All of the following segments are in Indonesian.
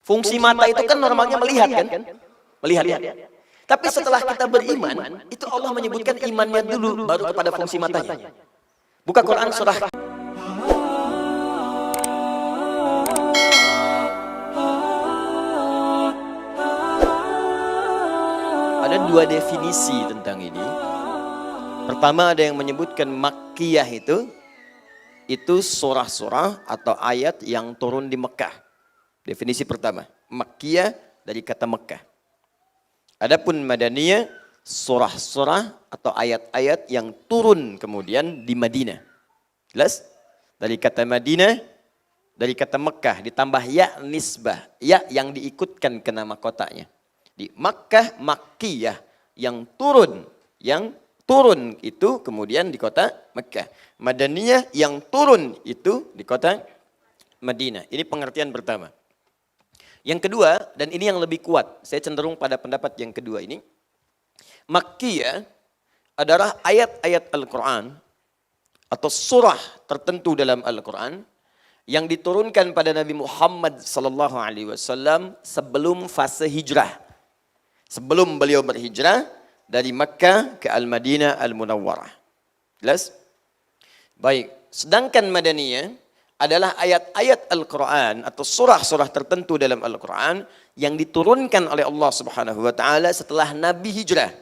Fungsi mata itu kan normalnya melihat kan? Melihat. Tapi setelah kita beriman, itu Allah menyebutkan imannya dulu, baru kepada fungsi matanya. Buka Quran surah. Ada dua definisi tentang ini. Pertama ada yang menyebutkan Makkiyah itu surah-surah atau ayat yang turun di Mekah. Definisi pertama, Makkiyah dari kata Mekah. Adapun Madaniyah, surah-surah atau ayat-ayat yang turun kemudian di Madinah. Jelas? Dari kata Madinah, dari kata Mekah ditambah ya nisbah, ya yang diikutkan ke nama kotanya. Di Makkah, Makkiyah yang turun itu kemudian di kota Mekah. Madaniyah yang turun itu di kota Madinah. Ini pengertian pertama. Yang kedua, dan ini yang lebih kuat, saya cenderung pada pendapat yang kedua ini. Makkiyah adalah ayat-ayat Al-Quran atau surah tertentu dalam Al-Quran yang diturunkan pada Nabi Muhammad SAW sebelum fase hijrah. Sebelum beliau berhijrah dari Makkah ke Al-Madinah Al-Munawwarah. Jelas? Baik, sedangkan Madaniyah adalah ayat-ayat Al-Quran atau surah-surah tertentu dalam Al-Quran yang diturunkan oleh Allah Subhanahu wa taala setelah Nabi hijrah.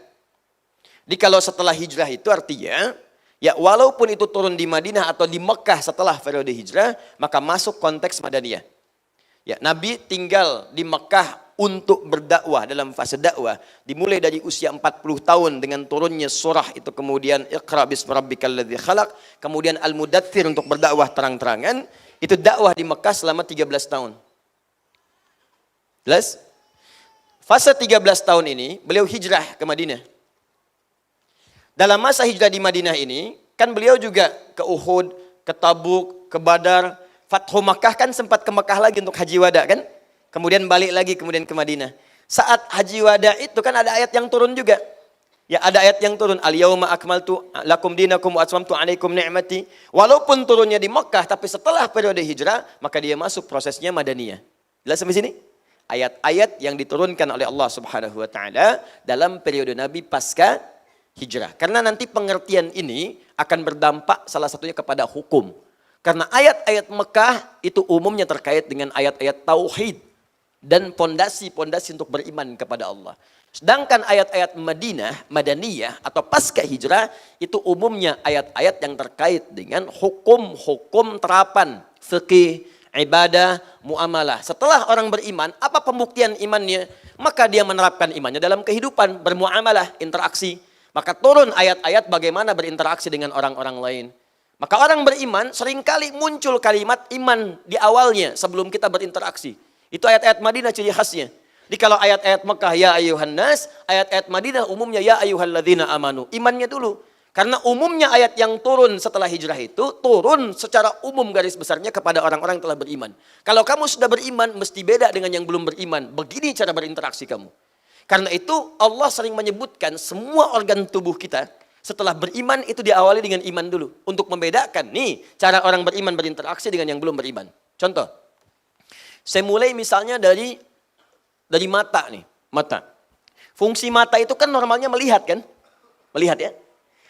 Jadi kalau setelah hijrah itu artinya ya walaupun itu turun di Madinah atau di Mekah setelah periode hijrah, maka masuk konteks Madaniyah. Ya, Nabi tinggal di Mekah untuk berdakwah dalam fase dakwah dimulai dari usia 40 tahun dengan turunnya surah itu, kemudian Iqra bismi rabbikal ladzi khalaq, kemudian Al-Mudaththir untuk berdakwah terang-terangan. Itu dakwah di Mekah selama 13 tahun. Jelas? Fase 13 tahun ini beliau hijrah ke Madinah. Dalam masa hijrah di Madinah ini kan beliau juga ke Uhud, ke Tabuk, ke Badar. Fathu Makkah kan sempat ke Mekah lagi untuk haji wada kan? Kemudian balik lagi kemudian ke Madinah. Saat haji wada itu kan ada ayat yang turun juga. Ya ada ayat yang turun. Al-yawma akmaltu lakum dinakum wa atmamtu alaikum ni'mati. Walaupun turunnya di Mekah tapi setelah periode hijrah maka dia masuk prosesnya Madaniyah. Jelas sampai sini? Ayat-ayat yang diturunkan oleh Allah Subhanahu wa taala dalam periode Nabi pasca hijrah. Karena nanti pengertian ini akan berdampak salah satunya kepada hukum. Karena ayat-ayat Mekah itu umumnya terkait dengan ayat-ayat tauhid dan pondasi-pondasi untuk beriman kepada Allah. Sedangkan ayat-ayat Madaniyah atau pasca hijrah itu umumnya ayat-ayat yang terkait dengan hukum-hukum terapan fikih, ibadah, muamalah. Setelah orang beriman, apa pembuktian imannya? Maka dia menerapkan imannya dalam kehidupan, bermuamalah, interaksi. Maka turun ayat-ayat bagaimana berinteraksi dengan orang-orang lain. Maka orang beriman seringkali muncul kalimat iman di awalnya sebelum kita berinteraksi. Itu ayat-ayat Madinah ciri khasnya. Jadi kalau ayat-ayat Mekah ya ayyuhan nas, ayat-ayat Madinah umumnya ya ayyuhalladzina amanu. Imannya dulu. Karena umumnya ayat yang turun setelah hijrah itu turun secara umum garis besarnya kepada orang-orang yang telah beriman. Kalau kamu sudah beriman mesti beda dengan yang belum beriman. Begini cara berinteraksi kamu. Karena itu Allah sering menyebutkan semua organ tubuh kita setelah beriman itu diawali dengan iman dulu. Untuk membedakan nih cara orang beriman berinteraksi dengan yang belum beriman. Contoh. Saya mulai misalnya dari mata nih. Mata. Fungsi mata itu kan normalnya melihat kan? Melihat ya.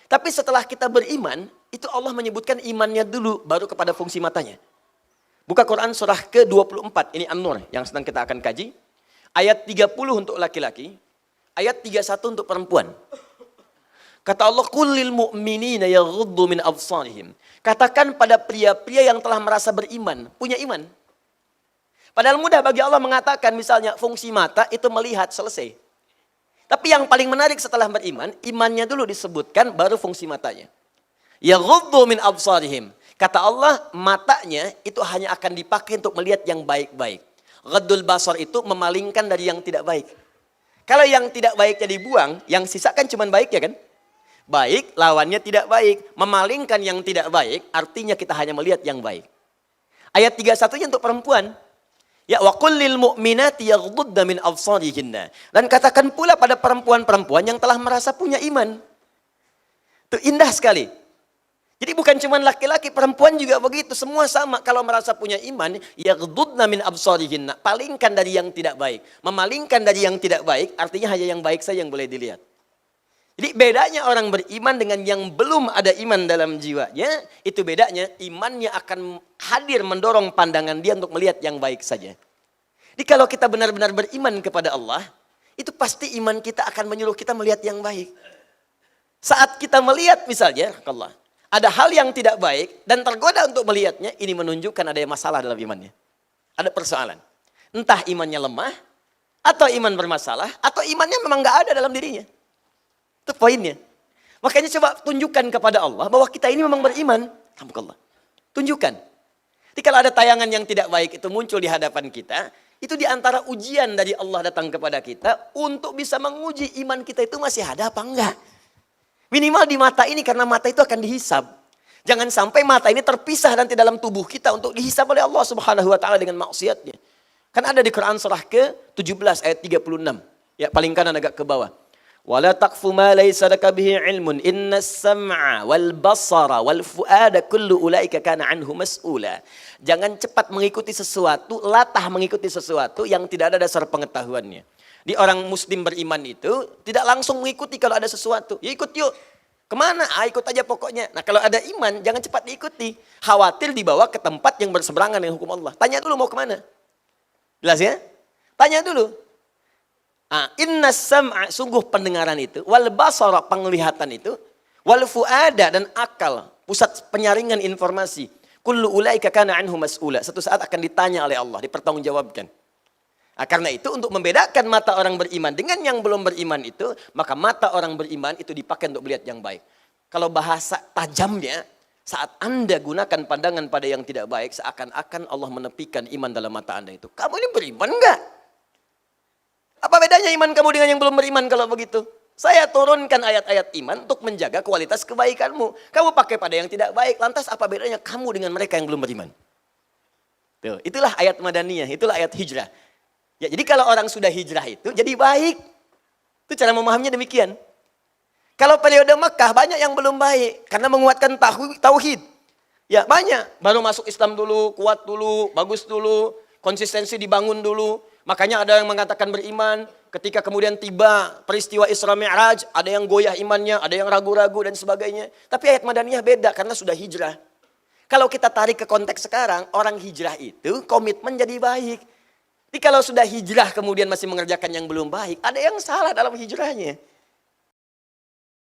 Tapi setelah kita beriman, itu Allah menyebutkan imannya dulu baru kepada fungsi matanya. Buka Quran surah ke-24. Ini An-Nur yang sedang kita akan kaji. Ayat 30 untuk laki-laki. Ayat 31 untuk perempuan. Kata Allah, kullil mu'minina yaghuddu min absarihim. Katakan pada pria-pria yang telah merasa beriman, punya iman. Padahal mudah bagi Allah mengatakan misalnya fungsi mata itu melihat, selesai. Tapi yang paling menarik setelah beriman, imannya dulu disebutkan baru fungsi matanya. Yaghuddu min absarihim. Kata Allah, matanya itu hanya akan dipakai untuk melihat yang baik-baik. Ghaddul basar itu memalingkan dari yang tidak baik. Kalau yang tidak baiknya dibuang, yang sisa kan cuma baik ya kan? Baik, lawannya tidak baik. Memalingkan yang tidak baik, artinya kita hanya melihat yang baik. Ayat 31-nya untuk perempuan. Ya wa kullil mu'minati yaghdudna min absarihinna. Dan katakan pula pada perempuan-perempuan yang telah merasa punya iman. Itu indah sekali. Jadi bukan cuma laki-laki, perempuan juga begitu. Semua sama. Kalau merasa punya iman, yaghdudna min absarihinna. Palingkan dari yang tidak baik. Memalingkan dari yang tidak baik, artinya hanya yang baik saja yang boleh dilihat. Jadi bedanya orang beriman dengan yang belum ada iman dalam jiwanya, itu bedanya imannya akan hadir mendorong pandangan dia untuk melihat yang baik saja. Jadi kalau kita benar-benar beriman kepada Allah, itu pasti iman kita akan menyuruh kita melihat yang baik. Saat kita melihat misalnya, Allah, ada hal yang tidak baik dan tergoda untuk melihatnya, ini menunjukkan ada masalah dalam imannya. Ada persoalan. Entah imannya lemah, atau iman bermasalah, atau imannya memang nggak ada dalam dirinya. Itu poinnya. Makanya coba tunjukkan kepada Allah bahwa kita ini memang beriman. Alhamdulillah. Tunjukkan. Jadi kalau ada tayangan yang tidak baik itu muncul di hadapan kita, itu diantara ujian dari Allah datang kepada kita untuk bisa menguji iman kita itu masih ada apa enggak. Minimal di mata ini, karena mata itu akan dihisab. Jangan sampai mata ini terpisah nanti dalam tubuh kita untuk dihisab oleh Allah Subhanahu wa taala dengan maksiatnya. Kan ada di Quran surah ke-17 ayat 36. Ya, paling kanan agak ke bawah. Wala taqfu ma laysa laka bihi ilmun innas sam'a wal basara wal fuada kullu ulaika kana anhu mas'ula. Jangan cepat mengikuti sesuatu, latah mengikuti sesuatu yang tidak ada dasar pengetahuannya. Di orang muslim beriman itu tidak langsung mengikuti kalau ada sesuatu. Ya ikut yuk. Kemana? Ikut aja pokoknya. Nah kalau ada iman jangan cepat diikuti. Khawatir dibawa ke tempat yang berseberangan dengan hukum Allah. Tanya dulu mau kemana. Jelas ya? Tanya dulu. Inna sam'a, sungguh pendengaran itu, wal basara, penglihatan itu, wal fuada, dan akal, pusat penyaringan informasi. Kullu ulaika kana anhu mas'ula. Satu saat akan ditanya oleh Allah, dipertanggungjawabkan. Karena itu untuk membedakan mata orang beriman dengan yang belum beriman itu, maka mata orang beriman itu dipakai untuk melihat yang baik. Kalau bahasa tajamnya, saat Anda gunakan pandangan pada yang tidak baik, seakan-akan Allah menepikan iman dalam mata Anda itu. Kamu ini beriman enggak? Apa bedanya iman kamu dengan yang belum beriman kalau begitu? Saya turunkan ayat-ayat iman untuk menjaga kualitas kebaikanmu. Kamu pakai pada yang tidak baik, lantas apa bedanya kamu dengan mereka yang belum beriman? Tuh, itulah ayat Madaniyah, itulah ayat hijrah. Ya, jadi kalau orang sudah hijrah itu jadi baik. Itu cara memahaminya demikian. Kalau periode Makkah banyak yang belum baik karena menguatkan tauhid. Ya, banyak. Baru masuk Islam dulu, kuat dulu, bagus dulu, konsistensi dibangun dulu. Makanya ada yang mengatakan beriman, ketika kemudian tiba peristiwa Isra Mi'raj, ada yang goyah imannya, ada yang ragu-ragu dan sebagainya. Tapi ayat Madaniyah beda karena sudah hijrah. Kalau kita tarik ke konteks sekarang, orang hijrah itu komitmen jadi baik. Jadi kalau sudah hijrah kemudian masih mengerjakan yang belum baik, ada yang salah dalam hijrahnya.